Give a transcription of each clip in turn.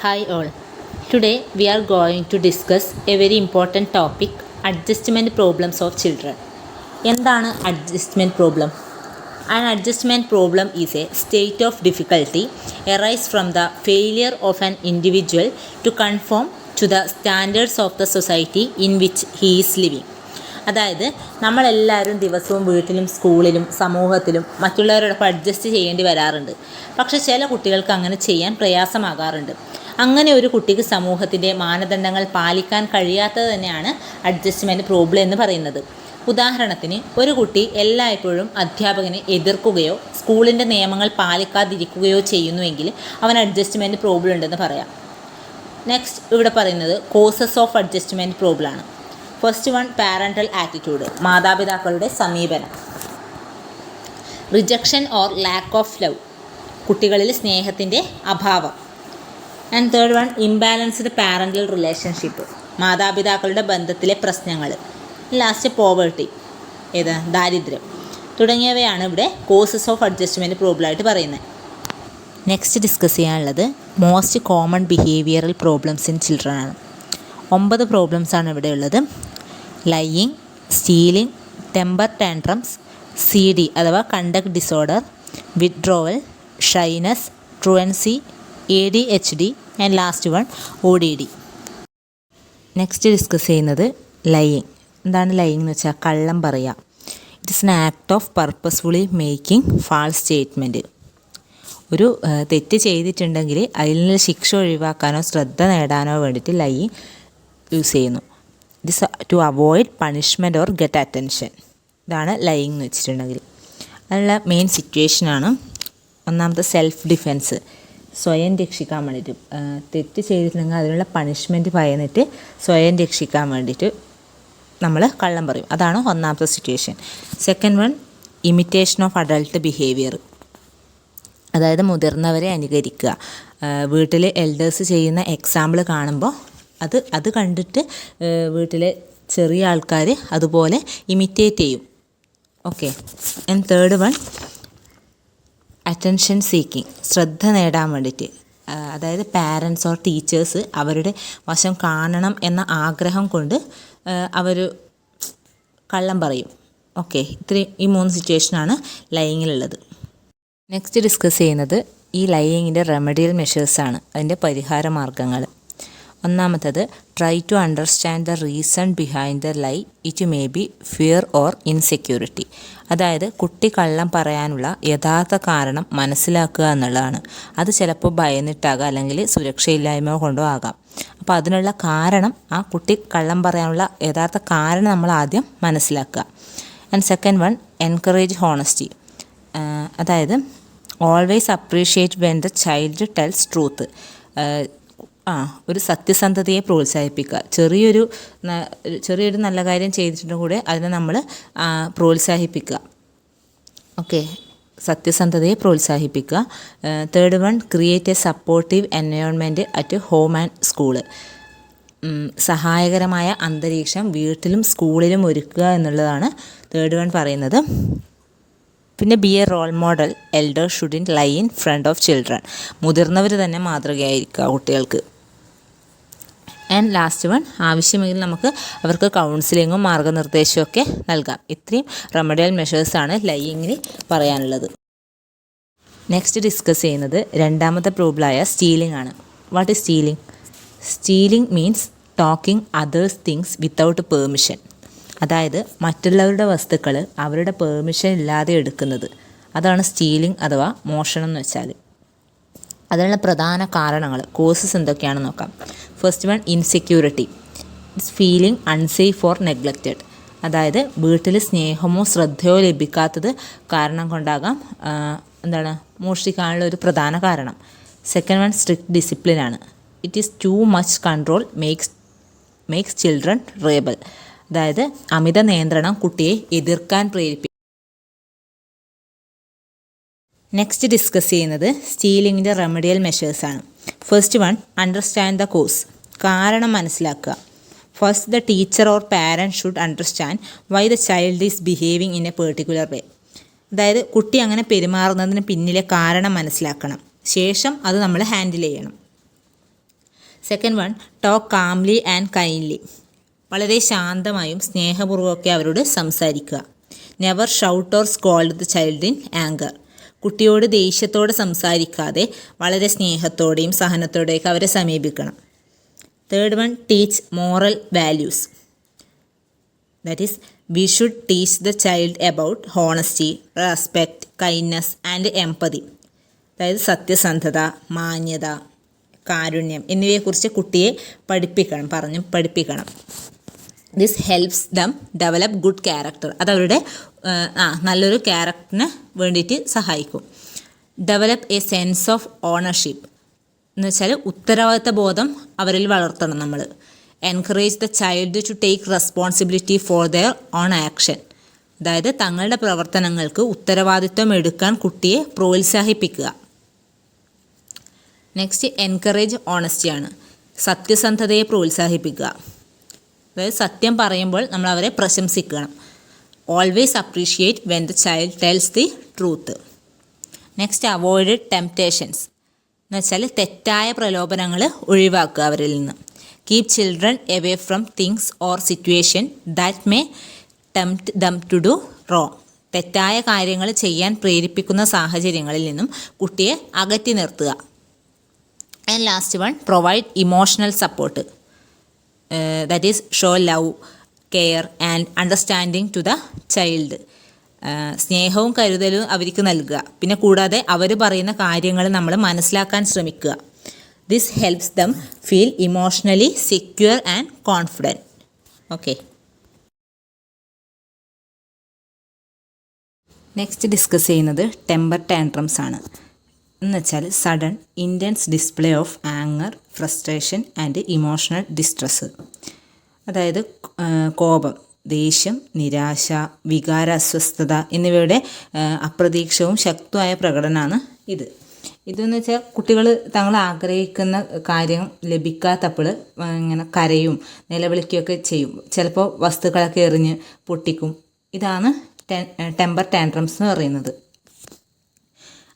Hi all. Today we are going to discuss a very important topic, adjustment problems of children. എന്താണ് adjustment problem? An adjustment problem is a state of difficulty arise from the failure of an individual to conform to the standards of the society in which he is living. അതായത് നമ്മളെല്ലാവരും ദിവസവും വീട്ടിലും സ്കൂളിലും സമൂഹത്തിലും മറ്റുള്ളവരോടൊപ്പം adjust ചെയ്യേണ്ടി വരാറുണ്ട്. പക്ഷേ ചില കുട്ടികൾക്ക് അങ്ങനെ ചെയ്യാൻ പ്രയാസമാകാറുണ്ട്. അങ്ങനെ ഒരു കുട്ടിക്ക് സമൂഹത്തിൻ്റെ മാനദണ്ഡങ്ങൾ പാലിക്കാൻ കഴിയാത്തത് തന്നെയാണ് അഡ്ജസ്റ്റ്മെൻറ്റ് പ്രോബ്ലം എന്ന് പറയുന്നത്. ഉദാഹരണത്തിന്, ഒരു കുട്ടി എല്ലായ്പ്പോഴും അധ്യാപകനെ എതിർക്കുകയോ സ്കൂളിൻ്റെ നിയമങ്ങൾ പാലിക്കാതിരിക്കുകയോ ചെയ്യുന്നുവെങ്കിൽ അവൻ അഡ്ജസ്റ്റ്മെൻറ്റ് പ്രോബ്ലം ഉണ്ടെന്ന് പറയാം. നെക്സ്റ്റ് ഇവിടെ പറയുന്നത് കോസസ് ഓഫ് അഡ്ജസ്റ്റ്മെൻറ്റ് പ്രോബ്ലം ആണ്. ഫസ്റ്റ് വൺ, പാരൻ്റൽ ആറ്റിറ്റ്യൂഡ്, മാതാപിതാക്കളുടെ സമീപനം. Rejection or lack of love, കുട്ടികളിൽ സ്നേഹത്തിൻ്റെ അഭാവം. And third one, imbalanced parental relationship, മാതാപിതാക്കളുടെ ബന്ധത്തിലെ പ്രശ്നങ്ങൾ. ലാസ്റ്റ് പോവേർട്ടി, ദാരിദ്ര്യം തുടങ്ങിയവയാണ് ഇവിടെ കോസസ് ഓഫ് അഡ്ജസ്റ്റ്മെൻറ്റ് പ്രോബ്ലമായിട്ട് പറയുന്നത്. നെക്സ്റ്റ് ഡിസ്കസ് ചെയ്യാനുള്ളത് most common behavioural problems in children ആണ്. 9 പ്രോബ്ലംസാണ് ഇവിടെ ഉള്ളത്. Lying, stealing, temper tantrums, CD അഥവാ conduct disorder, withdrawal, shyness, truancy, ADHD and last one ODD. Next discuss ചെയ്യുന്നത് ലൈയിങ്. എന്താണ് ലൈയിങ് എന്ന് വെച്ചാൽ കള്ളം പറയുക. It is an act of purposefully making false statement. ഒരു തെറ്റ് ചെയ്തിട്ടുണ്ടെങ്കിൽ അതിൽ നിന്ന് ശിക്ഷ ഒഴിവാക്കാനോ ശ്രദ്ധ നേടാനോ വേണ്ടിയിട്ട് ലൈയിങ് യൂസ് ചെയ്യുന്നു. This to avoid punishment or get attention. ഇതാണ് ലൈയിങ് എന്ന് വെച്ചിട്ടുണ്ടെങ്കിൽ. അതിനുള്ള മെയിൻ സിറ്റുവേഷനാണ് ഒന്നാമത്തെ സെൽഫ് ഡിഫെൻസ്, സ്വയം രക്ഷിക്കാൻ വേണ്ടിയിട്ട്. തെറ്റ് ചെയ്തിട്ടുണ്ടെങ്കിൽ അതിനുള്ള പണിഷ്മെൻറ്റ് ഭയന്നിട്ട് സ്വയം രക്ഷിക്കാൻ വേണ്ടിയിട്ട് നമ്മൾ കള്ളം പറയും. അതാണ് ഒന്നാമത്തെ situation. Second one, imitation of adult behaviour, അതായത് മുതിർന്നവരെ അനുകരിക്കുക. വീട്ടിൽ എൽഡേഴ്സ് ചെയ്യുന്ന എക്സാമ്പിൾ കാണുമ്പോൾ അത് കണ്ടിട്ട് വീട്ടിലെ ചെറിയ ആൾക്കാർ അതുപോലെ ഇമിറ്റേറ്റ് ചെയ്യും. Okay. And third one, attention seeking, ശ്രദ്ധ നേടാൻ വേണ്ടിയിട്ട്. അതായത് പാരൻസ് ഓർ ടീച്ചേഴ്സ് അവരുടെ വശം കാണണം എന്ന ആഗ്രഹം കൊണ്ട് അവർ കള്ളം പറയും. ഓക്കെ. ഈ 3 സിറ്റുവേഷനാണ് ലൈയിങ്ങിലുള്ളത്. നെക്സ്റ്റ് ഡിസ്കസ് ചെയ്യുന്നത് ഈ ലൈയിങ്ങിൻ്റെ റെമഡിയൽ മെഷേഴ്സാണ്, അതിൻ്റെ പരിഹാര മാർഗ്ഗങ്ങൾ. ഒന്നാമത്തത്, try to understand the reason behind the lie. It may be fear or insecurity. അതായത് കുട്ടി കള്ളം പറയാനുള്ള യഥാർത്ഥ കാരണം മനസ്സിലാക്കുക എന്നുള്ളതാണ്. അത് ചിലപ്പോൾ ഭയന്നിട്ടാകാം, അല്ലെങ്കിൽ സുരക്ഷയില്ലായ്മ കൊണ്ടോ ആകാം. അപ്പോൾ അതിനുള്ള കാരണം, ആ കുട്ടി കള്ളം പറയാനുള്ള യഥാർത്ഥ കാരണം നമ്മൾ ആദ്യം മനസ്സിലാക്കുക. And second one, encourage honesty. അതായത് always appreciate when the child tells truth. ഒരു സത്യസന്ധതയെ പ്രോത്സാഹിപ്പിക്കുക. ചെറിയൊരു നല്ല കാര്യം ചെയ്തിട്ടുണ്ടെങ്കിൽ കൂടെ അതിനെ നമ്മൾ പ്രോത്സാഹിപ്പിക്കുക. ഓക്കെ. സത്യസന്ധതയെ പ്രോത്സാഹിപ്പിക്കുക. Third one, create A supportive environment at home and school. സഹായകരമായ അന്തരീക്ഷം വീട്ടിലും സ്കൂളിലും ഒരുക്കുക എന്നുള്ളതാണ് തേർഡ് വൺ പറയുന്നത്. പിന്നെ be a role model. Elder shouldn't lie in front of children. മുതിർന്നവർ തന്നെ മാതൃകയായിരിക്കുക കുട്ടികൾക്ക്. ആൻഡ് ലാസ്റ്റ് വൺ, ആവശ്യമെങ്കിൽ നമുക്ക് അവർക്ക് കൗൺസിലിങ്ങും മാർഗ്ഗനിർദ്ദേശവും ഒക്കെ നൽകാം. ഇത്രയും റെമഡിയൽ മെഷേഴ്സാണ് ലൈയിങ്ങിന് പറയാനുള്ളത്. നെക്സ്റ്റ് ഡിസ്കസ് ചെയ്യുന്നത് രണ്ടാമത്തെ പ്രോബ്ലമായ സ്റ്റീലിംഗ് ആണ്. What is stealing? Stealing means talking others things without permission. അതായത് മറ്റുള്ളവരുടെ വസ്തുക്കൾ അവരുടെ പെർമിഷൻ ഇല്ലാതെ എടുക്കുന്നത്. അതാണ് സ്റ്റീലിംഗ് അഥവാ മോഷണം എന്ന് വെച്ചാൽ. അതിനുള്ള പ്രധാന കാരണങ്ങൾ, കോസസ് എന്തൊക്കെയാണെന്ന് നോക്കാം. First one, insecurity. It's feeling unsafe or neglected. അതായത് വീട്ടിൽ സ്നേഹമോ ശ്രദ്ധയോ ലഭിക്കാത്തത് കാരണം കൊണ്ടാകാം മോഷ്ടിക്കാനുള്ള ഒരു പ്രധാന കാരണം. സെക്കൻഡ് വൺ, സ്ട്രിക്റ്റ് ഡിസിപ്ലിൻ ആണ്. It is too much control makes children rebel. അതായത് അമിത നിയന്ത്രണം കുട്ടിയെ എതിർക്കാൻ പ്രേരിപ്പിക്കും. നെക്സ്റ്റ് ഡിസ്കസ് ചെയ്യുന്നത് സ്റ്റീലിങ്ങിൻ്റെ റെമഡിയൽ മെഷേഴ്സാണ്. First one, understand the cause. കാരണം മനസ്സിലാക്കുക. First, the teacher or parent should understand why the child is behaving in a particular way. അതായത് കുട്ടി അങ്ങനെ പെരുമാറുന്നതിന് പിന്നിലെ കാരണം മനസ്സിലാക്കണം. ശേഷം അത് നമ്മൾ ഹാൻഡിൽ ചെയ്യണം. Second one, talk calmly and kindly. വളരെ ശാന്തമായും സ്നേഹപൂർവ്വമൊക്കെ അവരോട് സംസാരിക്കുക. Never shout or scold the child in anger. കുട്ടിയോട് ദേഷ്യത്തോടെ സംസാരിക്കാതെ വളരെ സ്നേഹത്തോടെയും സഹനത്തോടെയൊക്കെ അവരെ സമീപിക്കണം. Third one, teach moral values. That is we should teach the child about honesty, respect, kindness and empathy. അതായത് സത്യസന്ധത, മാന്യത, കാരുണ്യം എന്നിവയെക്കുറിച്ച് കുട്ടിയെ പറഞ്ഞ് പഠിപ്പിക്കണം. This helps them develop good character. അതവരുടെ നല്ലൊരു ക്യാരക്ടറിന് വേണ്ടിയിട്ട് സഹായിക്കും. Develop A sense of ownership എന്ന് വെച്ചാൽ ഉത്തരവാദിത്ത ബോധം അവരിൽ വളർത്തണം നമ്മൾ. Encourage the child to take responsibility for their own action. അതായത് തങ്ങളുടെ പ്രവർത്തനങ്ങൾക്ക് ഉത്തരവാദിത്വം എടുക്കാൻ കുട്ടിയെ പ്രോത്സാഹിപ്പിക്കുക. Next, encourage ഓണസ്റ്റിയാണ്. സത്യസന്ധതയെ പ്രോത്സാഹിപ്പിക്കുക. അതായത് സത്യം പറയുമ്പോൾ നമ്മൾ അവരെ പ്രശംസിക്കണം. Always appreciate when the child tells the truth. Next, avoid temptations എന്ന് വെച്ചാൽ തെറ്റായ പ്രലോഭനങ്ങൾ ഒഴിവാക്കുക അവരിൽ നിന്ന്. Keep children away from things or situation that may tempt them to do wrong. തെറ്റായ കാര്യങ്ങൾ ചെയ്യാൻ പ്രേരിപ്പിക്കുന്ന സാഹചര്യങ്ങളിൽ നിന്നും കുട്ടിയെ അകറ്റി നിർത്തുക. And last one, provide emotional support. That is show love, care and understanding to the child. സ്നേഹവും കരുതലും അവർക്ക് നൽകുക. പിന്നെ കൂടാതെ അവർ പറയുന്ന കാര്യങ്ങൾ നമ്മൾ മനസ്സിലാക്കാൻ ശ്രമിക്കുക. This helps them feel emotionally secure and confident. Okay, next discuss ചെയ്യുന്നത് ടെമ്പർ ടാൻട്രംസ് ആണ്. എന്നുവെച്ചാൽ sudden intense display of anger, frustration and emotional distress. അതായത് കോപം, ദേഷ്യം, നിരാശ, വികാരാസ്വസ്ഥത എന്നിവയുടെ അപ്രതീക്ഷിതവും ശക്തമായ പ്രകടനമാണ് ഇത്. ഇതെന്ന് വെച്ചാൽ കുട്ടികൾ തങ്ങൾ ആഗ്രഹിക്കുന്ന കാര്യം ലഭിക്കാത്തപ്പോൾ ഇങ്ങനെ കരയും, നിലവിളിക്കുകയൊക്കെ ചെയ്യും. ചിലപ്പോൾ വസ്തുക്കളൊക്കെ എറിഞ്ഞ് പൊട്ടിക്കും. ഇതാണ് ടെമ്പർ ടാൻട്രംസ് എന്ന് പറയുന്നത്.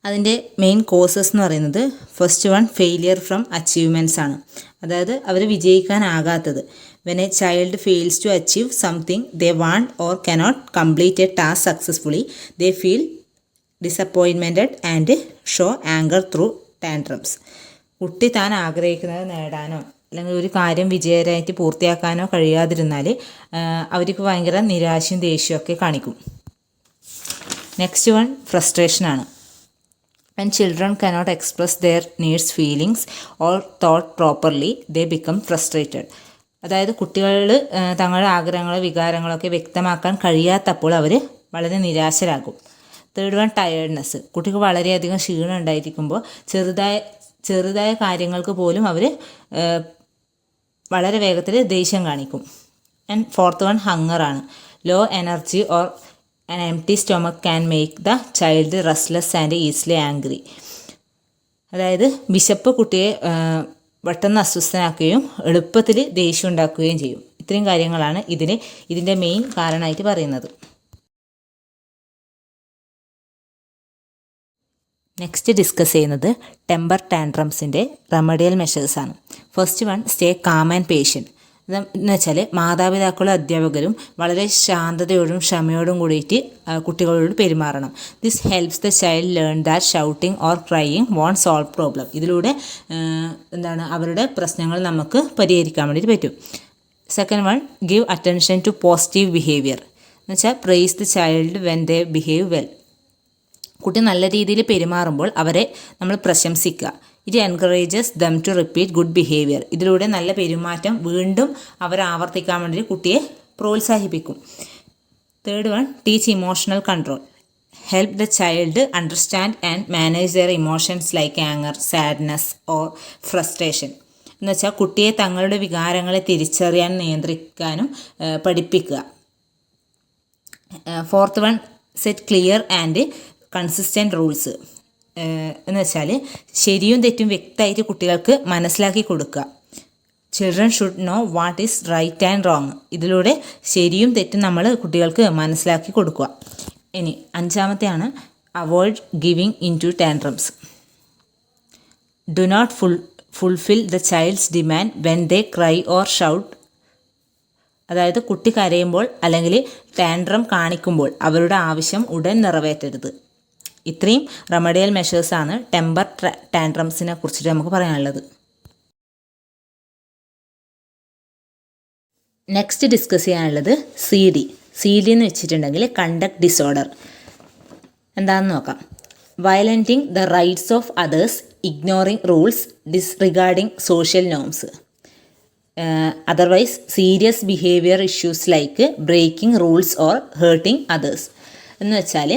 അതിൻ്റെ മെയിൻ കോസസ് എന്ന് പറയുന്നത് first one, failure from achievements ആണ്. അതായത് അവർ വിജയിക്കാനാകാത്തത്. When a child fails to achieve something they want or cannot complete a task successfully, they feel disappointed and show anger through tantrums. കുട്ടി താൻ ആഗ്രഹിക്കുന്നത് നേടാനോ അല്ലെങ്കിൽ ഒരു കാര്യം വിജയകരമായിട്ട് പൂർത്തിയാക്കാനോ കഴിയാതിരുന്നാൽ അവർക്ക് ഭയങ്കര നിരാശയും ദേഷ്യമൊക്കെ കാണിക്കും. നെക്സ്റ്റ് വൺ, ഫ്രസ്ട്രേഷനാണ്. When children cannot express their needs, feelings or thought properly, they become frustrated. അതായത് കുട്ടികൾ തങ്ങളുടെ ആഗ്രഹങ്ങളോ വികാരങ്ങളൊക്കെ വ്യക്തമാക്കാൻ കഴിയാത്തപ്പോൾ അവർ വളരെ നിരാശരാകും. Third one, tiredness. കുട്ടിക്ക് വളരെയധികം ക്ഷീണം ഉണ്ടായിരിക്കുമ്പോൾ ചെറുതായ കാര്യങ്ങൾക്ക് പോലും അവർ വളരെ വേഗത്തിൽ ദേഷ്യം കാണിക്കും. ആൻഡ് ഫോർത്ത് വൺ, ഹങ്ങറാണ്. Low energy or an empty stomach can make the child restless and easily angry. അതായത് വിശപ്പ് കുട്ടിയെ പെട്ടെന്ന് അസ്വസ്ഥനാക്കുകയും എളുപ്പത്തിൽ ദേഷ്യം ഉണ്ടാക്കുകയും ചെയ്യും. ഇത്രയും കാര്യങ്ങളാണ് ഇതിൻ്റെ മെയിൻ കാരണമായിട്ട് പറയുന്നത്. നെക്സ്റ്റ് ഡിസ്കസ് ചെയ്യുന്നത് ടെമ്പർ ടാൻട്രംസിൻ്റെ റെമഡിയൽ മെഷേഴ്സാണ്. First one, stay calm and patient. എന്ന് വെച്ചാൽ മാതാപിതാക്കളും അധ്യാപകരും വളരെ ശാന്തതയോടും ക്ഷമയോടും കൂടിയിട്ട് കുട്ടികളോട് പെരുമാറണം. This helps the child learn that shouting or crying won't solve problem. ഇതിലൂടെ അവരുടെ പ്രശ്നങ്ങൾ നമുക്ക് പരിഹരിക്കാൻ വേണ്ടിയിട്ട് പറ്റും. Second one, give attention to positive behaviour. എന്ന് വെച്ചാൽ praise the child when they behave well. കുട്ടി നല്ല രീതിയിൽ പെരുമാറുമ്പോൾ അവരെ നമ്മൾ പ്രശംസിക്കുക. It encourages them to repeat good behaviour. ഇതിലൂടെ നല്ല പെരുമാറ്റം വീണ്ടും അവർ ആവർത്തിക്കാൻ വേണ്ടി കുട്ടിയെ പ്രോത്സാഹിപ്പിക്കും. Third one, teach emotional control. Help the child understand and manage their emotions like anger, sadness or frustration. എന്ന് വെച്ചാൽ കുട്ടിയെ തങ്ങളുടെ വികാരങ്ങളെ തിരിച്ചറിയാൻ നിയന്ത്രിക്കാനും പഠിപ്പിക്കുക. Fourth one, set clear and consistent rules. എന്ന് വെച്ചാൽ ശരിയും തെറ്റും വ്യക്തമായിട്ട് കുട്ടികൾക്ക് മനസ്സിലാക്കി കൊടുക്കുക. Children should know what is right and wrong. ഇതിലൂടെ ശരിയും തെറ്റും നമ്മൾ കുട്ടികൾക്ക് മനസ്സിലാക്കി കൊടുക്കുക. ഇനി അഞ്ചാമത്തെയാണ് avoid giving in to tantrums. Do not fulfil the child's demand when they cry or shout. അതായത് കുട്ടി കരയുമ്പോൾ അല്ലെങ്കിൽ ടാൻട്രം കാണിക്കുമ്പോൾ അവരുടെ ആവശ്യം ഉടൻ നിറവേറ്റരുത്. ഇത്രയും റെമഡിയൽ മെഷേഴ്സാണ് ടെമ്പർ ടാൻട്രംസിനെ കുറിച്ചിട്ട് നമുക്ക് പറയാനുള്ളത്. നെക്സ്റ്റ് ഡിസ്കസ് ചെയ്യാനുള്ളത് സി ഡി എന്ന് വെച്ചിട്ടുണ്ടെങ്കിൽ കണ്ടക്ട് ഡിസോർഡർ എന്താണെന്ന് നോക്കാം. Violating the rights of others, ignoring rules, disregarding social norms. Otherwise serious behaviour issues like breaking rules or hurting others. എന്ന് വെച്ചാൽ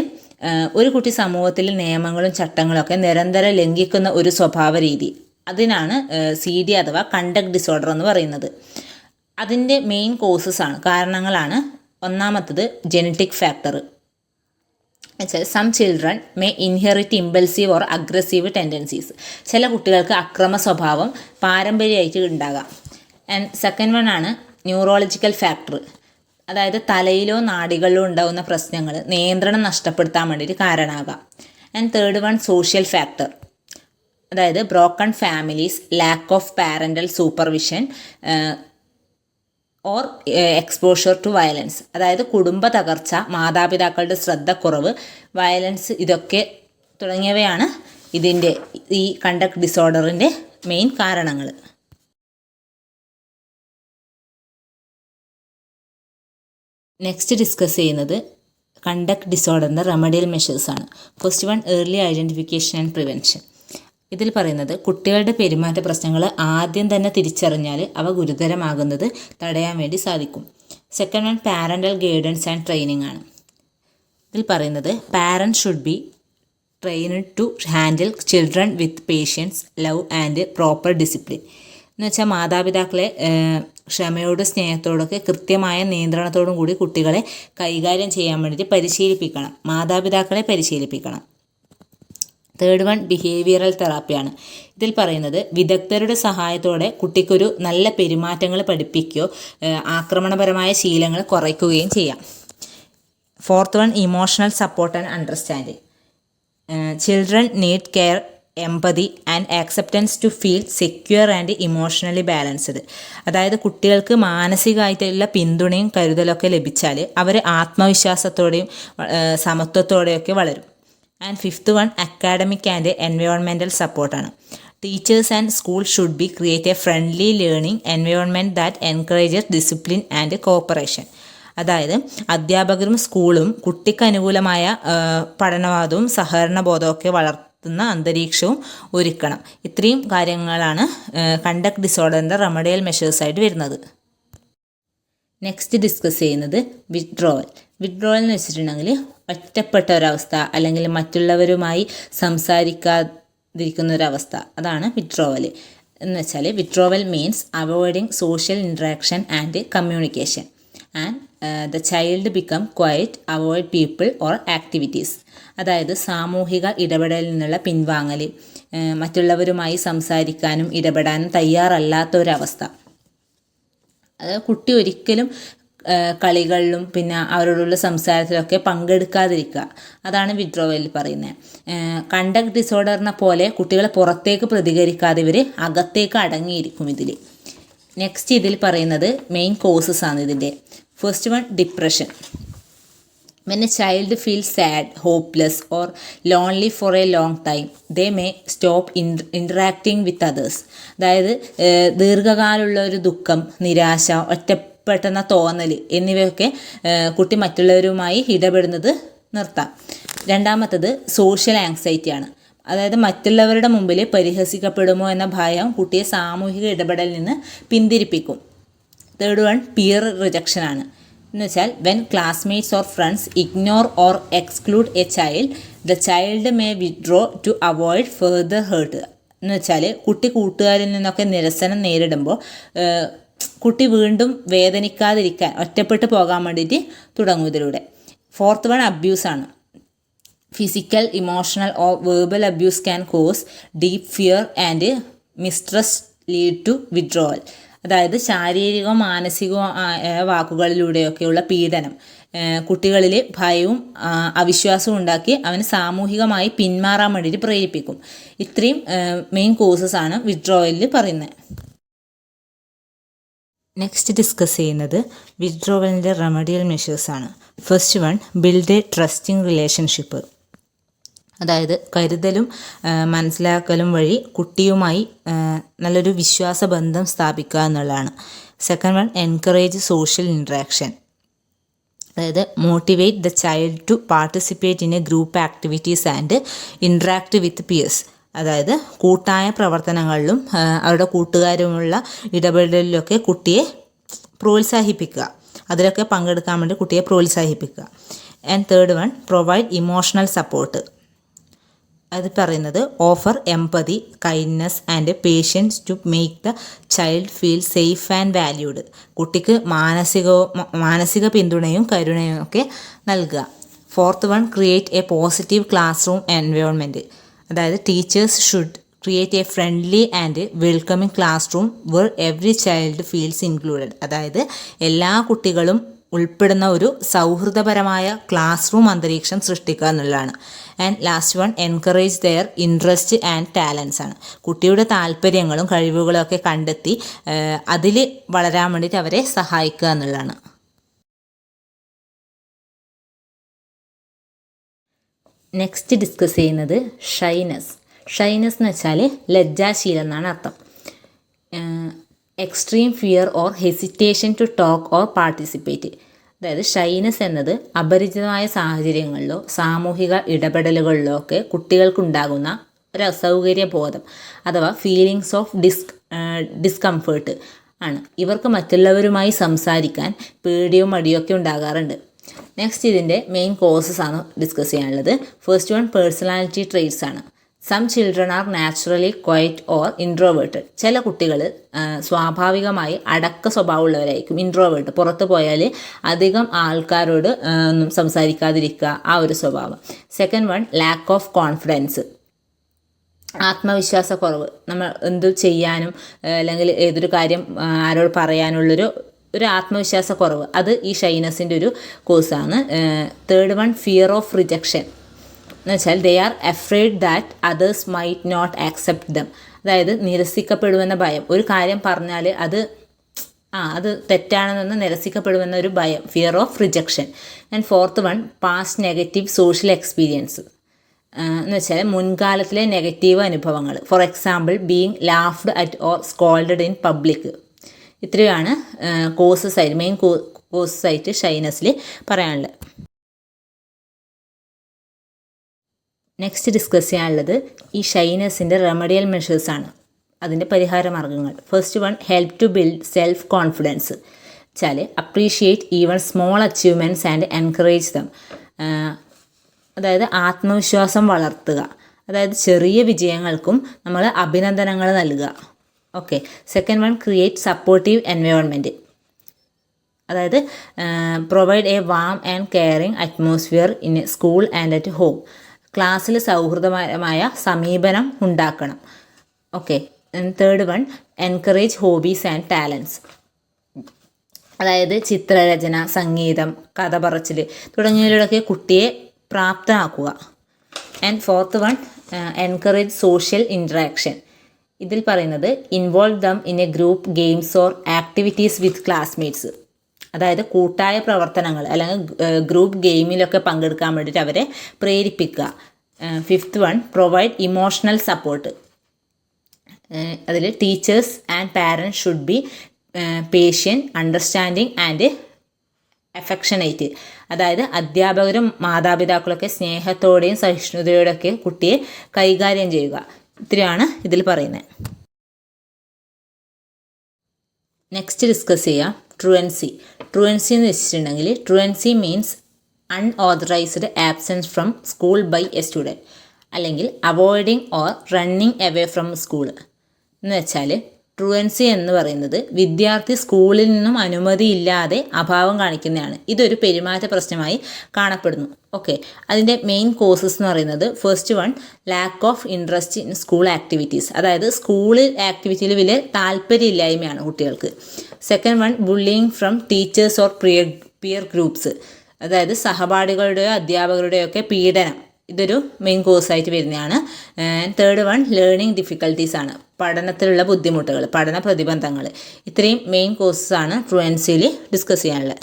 ഒരു കുട്ടി സമൂഹത്തിൽ നിയമങ്ങളും ചട്ടങ്ങളൊക്കെ നിരന്തരം ലംഘിക്കുന്ന ഒരു സ്വഭാവ രീതി, അതിനാണ് സി ഡി അഥവാ കണ്ടക്ട് ഡിസോർഡർ എന്ന് പറയുന്നത്. അതിൻ്റെ മെയിൻ കാരണങ്ങളാണ്. ഒന്നാമത്തത് ജെനറ്റിക് ഫാക്ടർ. വെച്ചാൽ some children may inherit impulsive or aggressive tendencies. ചില കുട്ടികൾക്ക് അക്രമ സ്വഭാവം പാരമ്പര്യമായിട്ട് ഉണ്ടാകാം. ആൻഡ് സെക്കൻഡ് വൺ ആണ് ന്യൂറോളജിക്കൽ ഫാക്ടർ. അതായത് തലയിലോ നാഡികളിലോ ഉണ്ടാകുന്ന പ്രശ്നങ്ങൾ നിയന്ത്രണം നഷ്ടപ്പെടുത്താൻ വേണ്ടിയിട്ട് കാരണമാകാം. And third one social factor. അതായത് broken families, lack of parental supervision or exposure to violence. അതായത് കുടുംബ തകർച്ച, മാതാപിതാക്കളുടെ ശ്രദ്ധക്കുറവ്, വയലൻസ്, ഇതൊക്കെ തുടങ്ങിയവയാണ് ഈ കണ്ടക്ട് ഡിസോർഡറിൻ്റെ മെയിൻ കാരണങ്ങൾ. നെക്സ്റ്റ് ഡിസ്കസ് ചെയ്യുന്നത് കണ്ടക്ട് ഡിസോർഡറിൻ്റെ റെമഡിയൽ മെഷേഴ്സാണ്. First one early identification and prevention. ഇതിൽ പറയുന്നത് കുട്ടികളുടെ പെരുമാറ്റ പ്രശ്നങ്ങൾ ആദ്യം തന്നെ തിരിച്ചറിഞ്ഞാൽ അവ ഗുരുതരമാകുന്നത് തടയാൻ വേണ്ടി സാധിക്കും. Second one parental guidance and training ആണ്. ഇതിൽ പറയുന്നത് parents should be trained to handle children with patience, love and proper discipline. എന്ന് വെച്ചാൽ മാതാപിതാക്കളെ ക്ഷമയോടും സ്നേഹത്തോടൊക്കെ കൃത്യമായ നിയന്ത്രണത്തോടും കൂടി കുട്ടികളെ കൈകാര്യം ചെയ്യാൻ വേണ്ടിയിട്ട് പരിശീലിപ്പിക്കണം. മാതാപിതാക്കളെ പരിശീലിപ്പിക്കണം. തേർഡ് വൺ ബിഹേവിയറൽ തെറാപ്പിയാണ്. ഇതിൽ പറയുന്നത് വിദഗ്ധരുടെ സഹായത്തോടെ കുട്ടിക്കൊരു നല്ല പെരുമാറ്റങ്ങൾ പഠിപ്പിക്കുകയോ ആക്രമണപരമായ ശീലങ്ങൾ കുറയ്ക്കുകയും ചെയ്യാം. Fourth one emotional support and understanding. Children need care, empathy and acceptance to feel secure and emotionally balanced. അതായത് കുട്ടികൾക്ക് മാനസികമായിട്ടുള്ള പിന്തുണയും കരുതലൊക്കെ ലഭിച്ചാൽ അവർ ആത്മവിശ്വാസത്തോടെയും സമത്വത്തോടെയൊക്കെ വളരും. And fifth one academic and environmental സപ്പോർട്ടാണ്. Teachers and school should be create a friendly learning environment that encourages discipline and cooperation. അതായത് അധ്യാപകരും സ്കൂളും കുട്ടിക്ക് അനുകൂലമായ പഠനവാദവും സഹകരണബോധമൊക്കെ വളർത്തുന്ന അന്തരീക്ഷവും ഒരുക്കണം. ഇത്രയും കാര്യങ്ങളാണ് കണ്ടക്ട് ഡിസോർഡറിൻ്റെ റെമഡിയൽ മെഷേഴ്സായിട്ട് വരുന്നത്. നെക്സ്റ്റ് ഡിസ്കസ് ചെയ്യുന്നത് വിത്ഡ്രോവൽ. വിത്ഡ്രോവൽ എന്ന് വെച്ചിട്ടുണ്ടെങ്കിൽ ഒറ്റപ്പെട്ട ഒരവസ്ഥ അല്ലെങ്കിൽ മറ്റുള്ളവരുമായി സംസാരിക്കാതിരിക്കുന്ന ഒരവസ്ഥ, അതാണ് വിത്ഡ്രോവൽ. എന്ന് വെച്ചാൽ withdrawal means avoiding social interaction and communication and the child become quiet, avoid people or activities. അതായത് സാമൂഹിക ഇടപെടലിൽ നിന്നുള്ള പിൻവാങ്ങൽ, മറ്റുള്ളവരുമായി സംസാരിക്കാനും ഇടപെടാനും തയ്യാറല്ലാത്ത ഒരവസ്ഥ. അത് കുട്ടി ഒരിക്കലും കളികളിലും പിന്നെ അവരോടുള്ള സംസാരത്തിലൊക്കെ പങ്കെടുക്കാതിരിക്കുക, അതാണ് വിത്ഡ്രോവലിൽ പറയുന്നത്. കണ്ടക്ട് ഡിസോർഡറിനെ പോലെ കുട്ടികൾ പുറത്തേക്ക് പ്രതികരിക്കാതെ ഇവർ അകത്തേക്ക് അടങ്ങിയിരിക്കും ഇതിൽ. നെക്സ്റ്റ് ഇതിൽ പറയുന്നത് മെയിൻ കോസസ് ആണ് ഇതിൻ്റെ. First one depression. When a child feels sad, hopeless or lonely for a long time, they may stop interacting with others. അതായത് ദീർഘകാലമുള്ള ഒരു ദുഃഖം, നിരാശ, ഒറ്റപ്പെട്ടെന്ന തോന്നൽ എന്നിവയൊക്കെ കുട്ടി മറ്റുള്ളവരുമായി ഇടപെടുന്നത് നിർത്താം. രണ്ടാമത്തത് സോഷ്യൽ ആങ്സൈറ്റിയാണ്. അതായത് മറ്റുള്ളവരുടെ മുമ്പിൽ പരിഹസിക്കപ്പെടുമോ എന്ന ഭയം കുട്ടിയെ സാമൂഹിക ഇടപെടലിൽ നിന്ന് പിന്തിരിപ്പിക്കും. തേർഡ് വൺ പിയർ റിജക്ഷനാണ്. എന്ന് വെച്ചാൽ when classmates or friends ignore or exclude a child, the child may withdraw to avoid further hurt. എന്ന് വെച്ചാൽ കുട്ടി കൂട്ടുകാരിൽ നിന്നൊക്കെ നിരസനം നേരിടുമ്പോൾ കുട്ടി വീണ്ടും വേദനിക്കാതിരിക്കാൻ ഒറ്റപ്പെട്ടു പോകാൻ വേണ്ടിയിട്ട് തുടങ്ങും ഇതിലൂടെ. ഫോർത്ത് വൺ അബ്യൂസാണ്. Physical, emotional or verbal abuse can cause deep fear and mistrust lead to withdrawal. അതായത് ശാരീരികവും മാനസികവും വാക്കുകളിലൂടെയൊക്കെയുള്ള പീഡനം കുട്ടികളിൽ ഭയവും അവിശ്വാസവും ഉണ്ടാക്കി അവന് സാമൂഹികമായി പിന്മാറാൻ വേണ്ടിയിട്ട് പ്രേരിപ്പിക്കും. ഇത്രയും മെയിൻ കോസസ് ആണ് വിത്ഡ്രോവലിൽ പറയുന്നത്. നെക്സ്റ്റ് ഡിസ്കസ് ചെയ്യുന്നത് വിത്ഡ്രോവലിൻ്റെ റെമഡിയൽ മെഷേഴ്സാണ്. First one, build a trusting relationship. അതായത് കരുതലും മനസ്സിലാക്കലും വഴി കുട്ടിയുമായി നല്ലൊരു വിശ്വാസ ബന്ധം സ്ഥാപിക്കുക എന്നുള്ളതാണ്. Second one, encourage social interaction. അതായത് motivate the child to participate in a group activities and interact with peers. അതായത് കൂട്ടായ പ്രവർത്തനങ്ങളിലും അവരുടെ കൂട്ടുകാരുമുള്ള ഇടപെടലിലൊക്കെ കുട്ടിയെ പ്രോത്സാഹിപ്പിക്കുക, അതിലൊക്കെ പങ്കെടുക്കാൻ വേണ്ടി കുട്ടിയെ പ്രോത്സാഹിപ്പിക്കുക. And third one, provide emotional support. അത് പറയുന്നത് offer empathy, kindness and patience to make the child feel safe and valued. കുട്ടിക്ക് മാനസിക പിന്തുണയും കരുണയും ഒക്കെ നൽകുക. Fourth one, create a positive classroom environment. അതായത് teachers should create a friendly and welcoming classroom where every child feels included. അതായത് എല്ലാ കുട്ടികളും ഉൾപ്പെടുന്ന ഒരു സൗഹൃദപരമായ ക്ലാസ് റൂം അന്തരീക്ഷം സൃഷ്ടിക്കുക എന്നുള്ളതാണ്. And last one, encourage their interest and talents ആണ്. കുട്ടിയുടെ താല്പര്യങ്ങളും കഴിവുകളും ഒക്കെ കണ്ടെത്തി അതിൽ വളരാൻ വേണ്ടിയിട്ട് അവരെ സഹായിക്കുക എന്നുള്ളതാണ്. നെക്സ്റ്റ് ഡിസ്കസ് ചെയ്യുന്നത് ഷൈനസ്. ഷൈനസ് എന്ന് വെച്ചാൽ ലജ്ജാശീലം എന്നാണ് അർത്ഥം. Extreme fear or hesitation to talk or participate. അതായത് ഷൈനസ് എന്നത് അപരിചിതമായ സാഹചര്യങ്ങളിലോ സാമൂഹിക ഇടപെടലുകളിലോ ഒക്കെ കുട്ടികൾക്കുണ്ടാകുന്ന ഒരു അസൗകര്യ ബോധം അഥവാ ഫീലിങ്സ് ഓഫ് ഡിസ്കംഫേർട്ട് ആണ്. ഇവർക്ക് മറ്റുള്ളവരുമായി സംസാരിക്കാൻ പേടിയോ മടിയോ ഒക്കെ ഉണ്ടാകാറുണ്ട്. നെക്സ്റ്റ് ഇതിൻ്റെ മെയിൻ കോസസ് ആണ് ഡിസ്കസ് ചെയ്യാനുള്ളത്. ഫസ്റ്റ് വൺ, പേഴ്സണാലിറ്റി ട്രെയ്റ്റ്സ് ആണ്. Some children are naturally quiet or introverted. ചില കുട്ടികൾ സ്വാഭാവികമായി അടക്ക സ്വഭാവമുള്ളവരായിരിക്കും, ഇൻട്രോവേർട്ട്. പുറത്ത് പോയാൽ അധികം ആൾക്കാരോട് ഒന്നും സംസാരിക്കാതിരിക്കുക, ആ ഒരു സ്വഭാവം. Second one, lack of confidence, ആത്മവിശ്വാസക്കുറവ്. നമ്മൾ എന്തു ചെയ്യാനും അല്ലെങ്കിൽ ഏതൊരു കാര്യം ആരോട് പറയാനുള്ളൊരു ആത്മവിശ്വാസക്കുറവ്, അത് ഈ ഷൈനസിൻ്റെ ഒരു കോസാണ്. Third one, fear of rejection എന്ന് വെച്ചാൽ they are afraid that others might not accept them. അതായത് നിരസിക്കപ്പെടുമെന്ന ഭയം. ഒരു കാര്യം പറഞ്ഞാൽ അത് തെറ്റാണെന്ന് നിരസിക്കപ്പെടുമെന്ന ഒരു ഭയം, fear of rejection. And fourth one, past negative social experience എന്ന് വെച്ചാൽ മുൻകാലത്തിലെ നെഗറ്റീവ് അനുഭവങ്ങൾ. For example, being laughed at or scolded in public. ഇത്രയാണ് കോഴ്സസ് ആയിട്ട് മെയിൻ കോഴ്സസ് ആയിട്ട് ഷൈനസിൽ പറയാനുള്ളത്. നെക്സ്റ്റ് ഡിസ്കസ് ചെയ്യാനുള്ളത് ഈ ഷൈനസിൻ്റെ റെമഡിയൽ മെഷേഴ്സാണ്, അതിൻ്റെ പരിഹാര മാർഗ്ഗങ്ങൾ. First one, help to build self confidence. വെച്ചാൽ appreciate even small achievements and encourage them. അതായത് ആത്മവിശ്വാസം വളർത്തുക. അതായത് ചെറിയ വിജയങ്ങൾക്കും നമ്മൾ അഭിനന്ദനങ്ങൾ നൽകുക. Okay. Second one, create supportive environment. അതായത് provide a warm and caring atmosphere in a school and at home. ക്ലാസ്സിൽ സൗഹൃദമായ സമീപനം ഉണ്ടാക്കണം. Okay. Third one, encourage hobbies and talents. അതായത് ചിത്രരചന, സംഗീതം, കഥ പറച്ചിൽ തുടങ്ങിയവയിലൂടെയൊക്കെ കുട്ടിയെ പ്രാപ്തമാക്കുക. And fourth one, encourage social interaction. ഇതിൽ പറയുന്നത് involve them in a group games or activities with classmates. അതായത് കൂട്ടായ പ്രവർത്തനങ്ങൾ അല്ലെങ്കിൽ ഗ്രൂപ്പ് ഗെയിമിലൊക്കെ പങ്കെടുക്കാൻ വേണ്ടിയിട്ട് അവരെ പ്രേരിപ്പിക്കുക. Fifth one, provide emotional support. അതിൽ teachers and parents should be patient, understanding and affectionate. അതായത് അധ്യാപകരും മാതാപിതാക്കളൊക്കെ സ്നേഹത്തോടെയും സഹിഷ്ണുതയോടെയൊക്കെ കുട്ടിയെ കൈകാര്യം ചെയ്യുക. ഇത്രയാണ് ഇതിൽ പറയുന്നത്. നെക്സ്റ്റ് ഡിസ്കസ് ചെയ്യാം ട്രുവൻസി. ട്രുവൻസി എന്ന് വെച്ചിട്ടുണ്ടെങ്കിൽ truancy means unauthorised absence from school by a student, അല്ലെങ്കിൽ avoiding or running away from school എന്ന് വെച്ചാൽ ട്രുവൻസി എന്ന് പറയുന്നത് വിദ്യാർത്ഥി സ്കൂളിൽ നിന്നും അനുമതിയില്ലാതെ അഭാവം കാണിക്കുന്നതാണ്. ഇതൊരു പെരുമാറ്റ പ്രശ്നമായി കാണപ്പെടുന്നു. ഓക്കെ. അതിൻ്റെ മെയിൻ കോസസ് എന്ന് പറയുന്നത് first one, lack of interest in school activities. അതായത് സ്കൂളിൽ ആക്ടിവിറ്റിയിൽ വലിയ താല്പര്യമില്ലായ്മയാണ് കുട്ടികൾക്ക്. Second one, bullying from teachers or peer groups. അതായത് സഹപാഠികളുടെയോ അധ്യാപകരുടെയോ ഒക്കെ പീഡനം, ഇതൊരു മെയിൻ കോഴ്സായിട്ട് വരുന്നതാണ്. തേർഡ് വൺ ലേണിംഗ് ഡിഫിക്കൽട്ടീസ് ആണ്, പഠനത്തിലുള്ള ബുദ്ധിമുട്ടുകൾ, പഠന പ്രതിബന്ധങ്ങൾ. ഇത്രയും മെയിൻ കോഴ്സസാണ് ട്രൂവൻസിയിൽ ഡിസ്കസ് ചെയ്യാനുള്ളത്.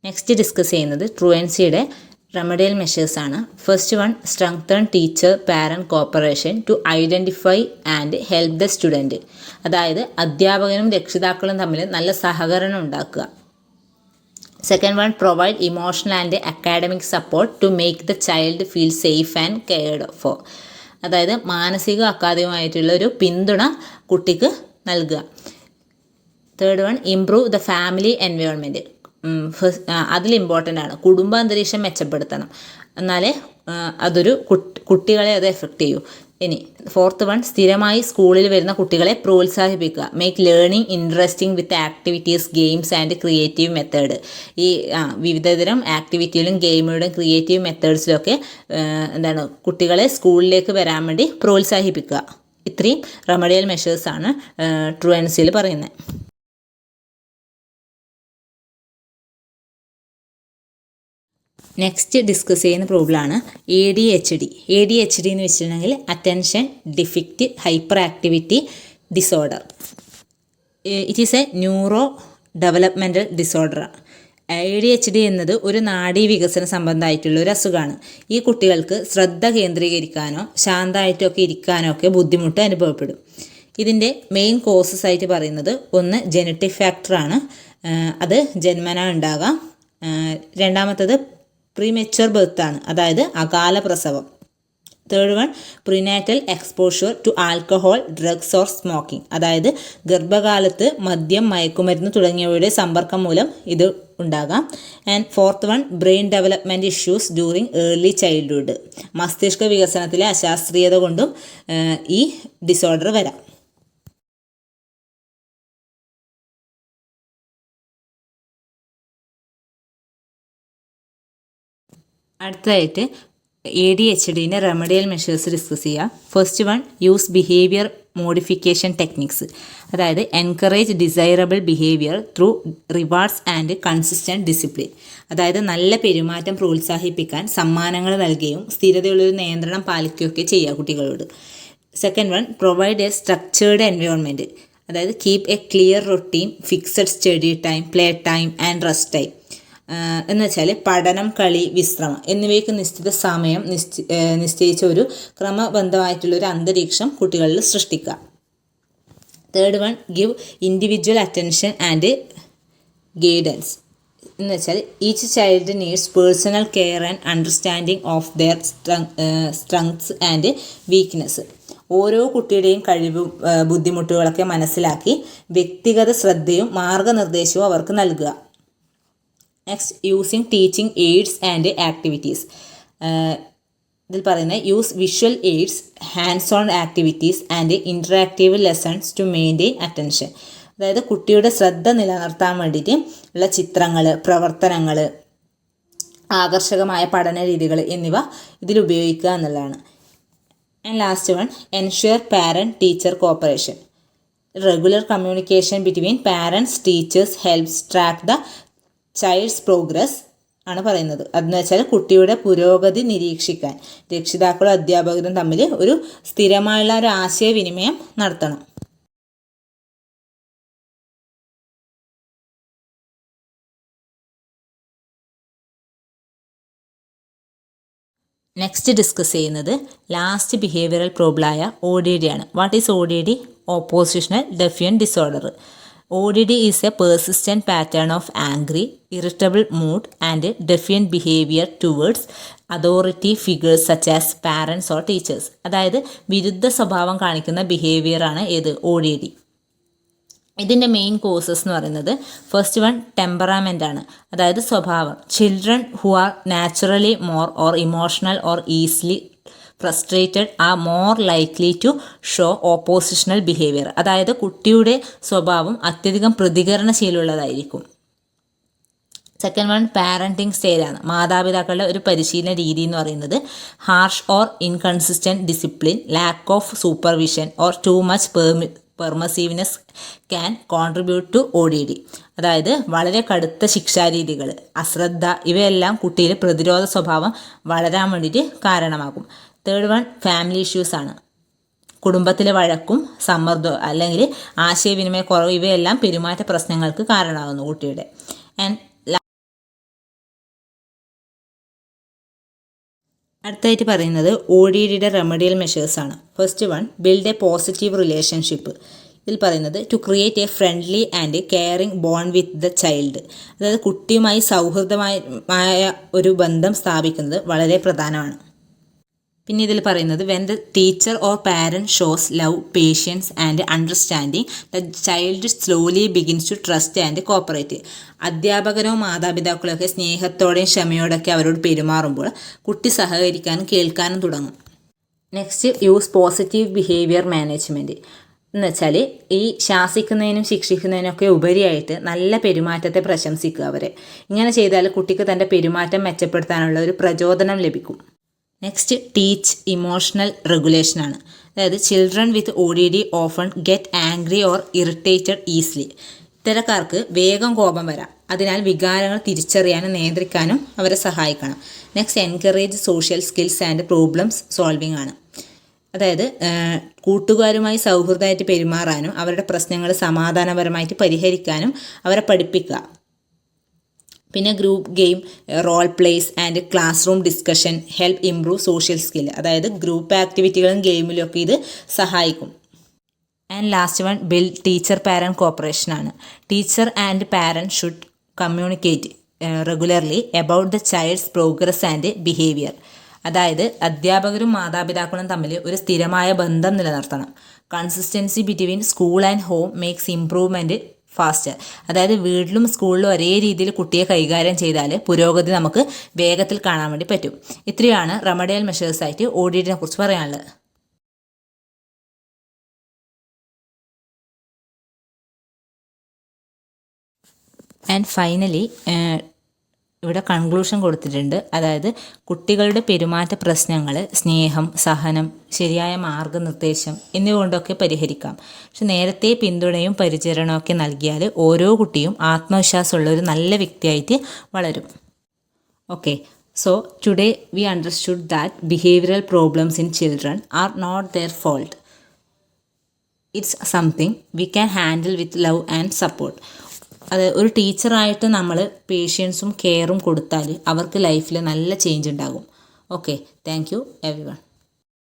നെക്സ്റ്റ് ഡിസ്കസ് ചെയ്യുന്നത് ട്രൂവൻസിയുടെ റെമഡിയൽ മെഷേഴ്സ് ആണ്. First one, strengthen teacher parent cooperation to identify and help the student. അതായത് അധ്യാപകനും രക്ഷിതാക്കളും തമ്മിൽ നല്ല സഹകരണം ഉണ്ടാക്കുക. Second one, provide emotional and academic support to make the child feel safe and cared for. അതായത് മാനസിക അക്കാദമികമായിട്ടുള്ള ഒരു പിന്തുണ കുട്ടിക്ക് നൽകുക. Third one, improve the family environment. അതിൽ ഇമ്പോർട്ടൻ്റ് ആണ്, കുടുംബാന്തരീക്ഷം മെച്ചപ്പെടുത്തണം, എന്നാലേ അതൊരു കുട്ടികളെ അത് എഫക്റ്റ് ചെയ്യൂ. ഇനി ഫോർത്ത് വൺ, സ്ഥിരമായി സ്കൂളിൽ വരുന്ന കുട്ടികളെ പ്രോത്സാഹിപ്പിക്കുക. Make learning interesting with activities, games and creative method. ഈ വിവിധതരം ആക്ടിവിറ്റിയിലും ഗെയിമുകളും ക്രിയേറ്റീവ് മെത്തേഡ്സിലൊക്കെ കുട്ടികളെ സ്കൂളിലേക്ക് വരാൻ വേണ്ടി പ്രോത്സാഹിപ്പിക്കുക. ഇത്രയും റെമഡിയൽ മെഷേഴ്സാണ് ട്രൂവൻസിയിൽ പറയുന്നത്. നെക്സ്റ്റ് ഡിസ്കസ് ചെയ്യുന്ന പ്രോബ്ലമാണ് ADHD. ADHD എന്ന് വെച്ചിട്ടുണ്ടെങ്കിൽ attention deficit hyperactivity disorder. It is a neurodevelopmental ഡിസോർഡറാണ്. ADHD എന്നത് ഒരു നാഡീ വികസന സംബന്ധമായിട്ടുള്ള ഒരു അസുഖമാണ്. ഈ കുട്ടികൾക്ക് ശ്രദ്ധ കേന്ദ്രീകരിക്കാനോ ശാന്തമായിട്ടൊക്കെ ഇരിക്കാനോ ഒക്കെ ബുദ്ധിമുട്ട് അനുഭവപ്പെടും. ഇതിൻ്റെ മെയിൻ കോസസ് ആയിട്ട് പറയുന്നത് ഒന്ന് ജനറ്റിക് ഫാക്ടറാണ്, അത് ജന്മന ഉണ്ടാകാം. രണ്ടാമത്തത് പ്രീമെച്വർ ബർത്താണ്, അതായത് അകാല പ്രസവം. Third one, prenatal exposure to alcohol, drugs or smoking. അതായത് ഗർഭകാലത്ത് മദ്യം, മയക്കുമരുന്ന് തുടങ്ങിയവയുടെ സമ്പർക്കം മൂലം ഇത് ഉണ്ടാകാം. And fourth one, brain development issues during early childhood. മസ്തിഷ്ക വികസനത്തിലെ അശാസ്ത്രീയത കൊണ്ടും ഈ ഡിസോർഡർ വരാം. അടുത്തതായിട്ട് ADHDൻ്റെ റെമഡിയൽ മെഷേഴ്സ് ഡിസ്കസ് ചെയ്യുക. First one, use behaviour modification techniques. അതായത് encourage desirable behaviour through rewards and consistent discipline. അതായത് നല്ല പെരുമാറ്റം പ്രോത്സാഹിപ്പിക്കാൻ സമ്മാനങ്ങൾ നൽകുകയും സ്ഥിരതയുള്ളൊരു നിയന്ത്രണം പാലിക്കുകയൊക്കെ ചെയ്യുക കുട്ടികളോട്. Second one, provide a structured environment. അതായത് keep a clear routine, fixed study time, play time and rest time. എന്ന് വെച്ചാൽ പഠനം, കളി, വിശ്രമം എന്നിവയ്ക്ക് നിശ്ചിത സമയം നിശ്ചയിച്ച ഒരു ക്രമബദ്ധമായിട്ടുള്ളൊരു അന്തരീക്ഷം കുട്ടികളിൽ സൃഷ്ടിക്കുക. Third one, give individual attention and guidance. എന്ന് വെച്ചാൽ each child needs personal care and understanding of their strengths and weakness. ഓരോ കുട്ടിയുടെയും കഴിവും ബുദ്ധിമുട്ടുകളൊക്കെ മനസ്സിലാക്കി വ്യക്തിഗത ശ്രദ്ധയും മാർഗനിർദ്ദേശവും അവർക്ക് നൽകുക. Next, using teaching aids and activities. ഇതിൽ പറയുന്നത് use visual aids, hands on activities and interactive lessons to maintain attention. അതായത് കുട്ടിയുടെ ശ്രദ്ധ നിലനിർത്താൻ വേണ്ടിയിട്ട് ഉള്ള ചിത്രങ്ങൾ, പ്രവർത്തനങ്ങൾ, ആകർഷകമായ പഠന രീതികൾ എന്നിവ ഇതിൽ ഉപയോഗിക്കുക എന്നുള്ളതാണ്. And last one, ensure parent teacher corporation. Regular communication between parents teachers helps track the child's progress ആണ് പറയുന്നത്. അതെന്ന് വെച്ചാൽ കുട്ടിയുടെ പുരോഗതി നിരീക്ഷിക്കാൻ രക്ഷിതാക്കളും അധ്യാപകരും തമ്മിൽ ഒരു സ്ഥിരമായുള്ള ഒരു ആശയവിനിമയം നടത്തണം. നെക്സ്റ്റ് ഡിസ്കസ് ചെയ്യുന്നത് ലാസ്റ്റ് ബിഹേവിയറൽ പ്രോബ്ലമായ ODD ആണ്. What is ODD? Oppositional defiant disorder. ODD is a persistent pattern of angry, irritable mood and defiant behavior towards authority figures such as parents or teachers. അതായത് വിരുദ്ധ സ്വഭാവം കാണിക്കുന്ന ബിഹേവിയറാണ് ഏത് ODD. ഇതിൻ്റെ main causes എന്ന് പറയുന്നത് ഫസ്റ്റ് വൺ, ടെമ്പറാമെൻ്റ് ആണ്, അതായത് സ്വഭാവം. Children who are naturally more or emotional or easily frustrated are more likely to show oppositional behaviour. അതായത് കുട്ടിയുടെ സ്വഭാവം അത്യധികം പ്രതികരണശീലമുള്ളതായിരിക്കും. സെക്കൻഡ് വൺ, പാരൻറ്റിങ് സ്റ്റൈലാണ്, മാതാപിതാക്കളുടെ ഒരു പരിശീലന രീതി എന്ന് പറയുന്നത് harsh or inconsistent discipline, lack of supervision or too much permissiveness can contribute to ODD. അതായത് വളരെ കടുത്ത ശിക്ഷാരീതികൾ, അശ്രദ്ധ ഇവയെല്ലാം കുട്ടിയിൽ പ്രതിരോധ സ്വഭാവം വളരാൻ വേണ്ടിയിട്ട് കാരണമാകും. തേർഡ് വൺ ഫാമിലി ഇഷ്യൂസ് ആണ്. കുടുംബത്തിലെ വഴക്കും സമ്മർദ്ദവും അല്ലെങ്കിൽ ആശയവിനിമയ കുറവ് ഇവയെല്ലാം പെരുമാറ്റ പ്രശ്നങ്ങൾക്ക് കാരണമാകുന്നു കുട്ടിയുടെ. ആൻഡ് അടുത്തായിട്ട് പറയുന്നത് ODDയുടെ റെമഡിയൽ മെഷേഴ്സ് ആണ്. First one, build a positive relationship. ഇതിൽ പറയുന്നത് to create a friendly and caring bond with the child. അതായത് കുട്ടിയുമായി സൗഹൃദമായ ഒരു ബന്ധം സ്ഥാപിക്കുന്നത് വളരെ പ്രധാനമാണ്. പിന്നെ ഇതിൽ പറയുന്നത് when the teacher or parent shows love, patience and understanding the child slowly begins to trust and cooperate. അധ്യാപകരോ മാതാപിതാക്കളോ ഒക്കെ സ്നേഹത്തോടെയും ക്ഷമയോടൊക്കെ അവരോട് പെരുമാറുമ്പോൾ കുട്ടി സഹകരിക്കാനും കേൾക്കാനും തുടങ്ങും. Next, use positive behaviour management. എന്ന് വെച്ചാൽ ഈ ശാസിക്കുന്നതിനും ശിക്ഷിക്കുന്നതിനൊക്കെ ഉപരിയായിട്ട് നല്ല പെരുമാറ്റത്തെ പ്രശംസിക്കുക അവരെ. ഇങ്ങനെ ചെയ്താൽ കുട്ടിക്ക് തൻ്റെ പെരുമാറ്റം മെച്ചപ്പെടുത്താനുള്ള ഒരു പ്രചോദനം ലഭിക്കും. നെക്സ്റ്റ്, ടീച്ച് ഇമോഷണൽ റെഗുലേഷനാണ്. അതായത് children with ODD often get angry or irritated easily. ഇത്തരക്കാർക്ക് വേഗം കോപം വരാം. അതിനാൽ വികാരങ്ങൾ തിരിച്ചറിയാനും നിയന്ത്രിക്കാനും അവരെ സഹായിക്കണം. Next, encourage social skills and problems solving ആണ്. അതായത് കൂട്ടുകാരുമായി സൗഹൃദമായിട്ട് പെരുമാറാനും അവരുടെ പ്രശ്നങ്ങൾ സമാധാനപരമായിട്ട് പരിഹരിക്കാനും അവരെ പഠിപ്പിക്കുക. പിന്നെ group game, role plays and classroom discussion help improve social skill. അതായത് ഗ്രൂപ്പ് ആക്ടിവിറ്റികളും ഗെയിമിലും ഒക്കെ ഇത് സഹായിക്കും. And last one, build teacher parent cooperation ആണ്. Teacher and parent should communicate regularly about the child's progress and behaviour. അതായത് അധ്യാപകരും മാതാപിതാക്കളും തമ്മിൽ ഒരു സ്ഥിരമായ ബന്ധം നിലനിർത്തണം. Consistency between school and home makes improvement faster. അതായത് വീട്ടിലും സ്കൂളിലും ഒരേ രീതിയിൽ കുട്ടിയെ കൈകാര്യം ചെയ്താൽ പുരോഗതി നമുക്ക് വേഗത്തിൽ കാണാൻ വേണ്ടി പറ്റും. ഇത്രയാണ് റെമഡിയൽ മെഷേഴ്സായിട്ട് ODDനെ കുറിച്ച് പറയാനുള്ളത്. ആൻഡ് ഫൈനലി ഇവിടെ കൺക്ലൂഷൻ കൊടുത്തിട്ടുണ്ട്. അതായത് കുട്ടികളുടെ പെരുമാറ്റ പ്രശ്നങ്ങൾ സ്നേഹം, സഹനം, ശരിയായ മാർഗനിർദ്ദേശം എന്നിവ കൊണ്ടൊക്കെ പരിഹരിക്കാം. പക്ഷെ നേരത്തെ പിന്തുണയും പരിചരണവും ഒക്കെ നൽകിയാൽ ഓരോ കുട്ടിയും ആത്മവിശ്വാസമുള്ള ഒരു നല്ല വ്യക്തിയായിട്ട് വളരും. Okay, so today we understood that behavioural problems in children are not their fault. It's something we can handle with love and support. അത് ഒരു ടീച്ചറായിട്ട് നമ്മൾ പേഷ്യൻസും കെയറും കൊടുത്താൽ അവർക്ക് ലൈഫിൽ നല്ല ചേഞ്ച് ഉണ്ടാകും. Okay, thank you everyone.